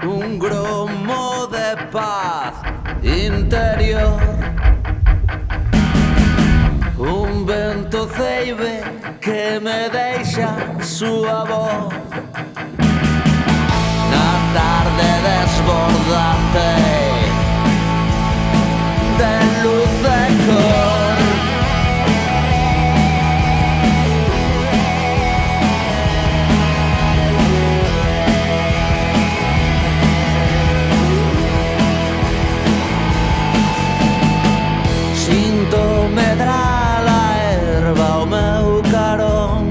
un gromo de paz interior, un vento ceibe que me deixa súa voz na tarde desbordante de luz de cor. Sinto medrar a erva ao meu carón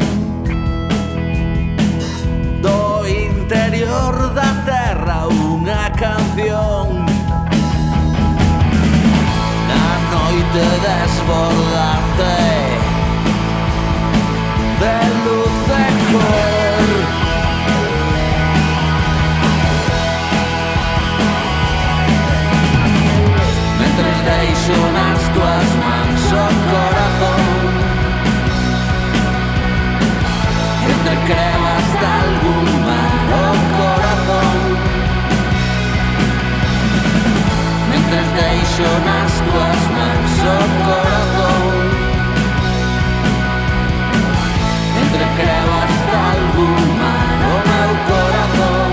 do interior da terra unha canción na noite desbordante de luz de cor. Mentres deixo nas tuas mans o corazón, entre crevas de algún mar o corazón. Mentres deixo nas tuas mans o corazón, entre crevas de algún mar o meu corazón.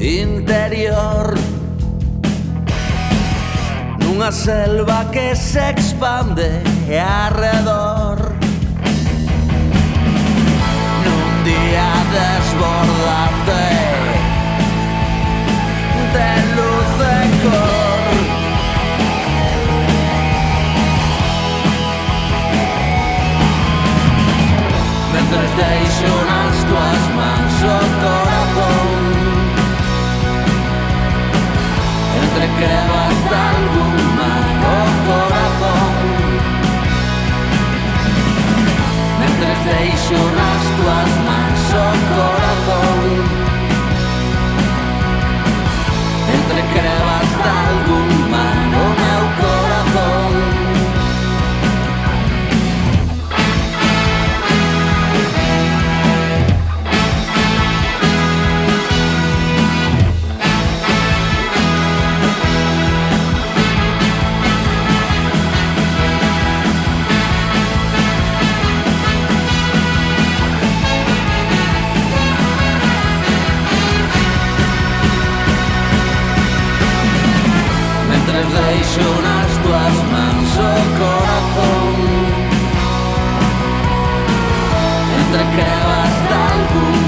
Interior nunha selva que se expande arredor, nun día desbordante de luz de cor. Mentres deixo nas tuas mans o corazón, entre crevas de algún mar o corazón. Mentres deixo nas tuas mans o corazón, entre crevas de algún mar o meu corazón. Deixo nas tuas mans o corazón, entre crevas de algún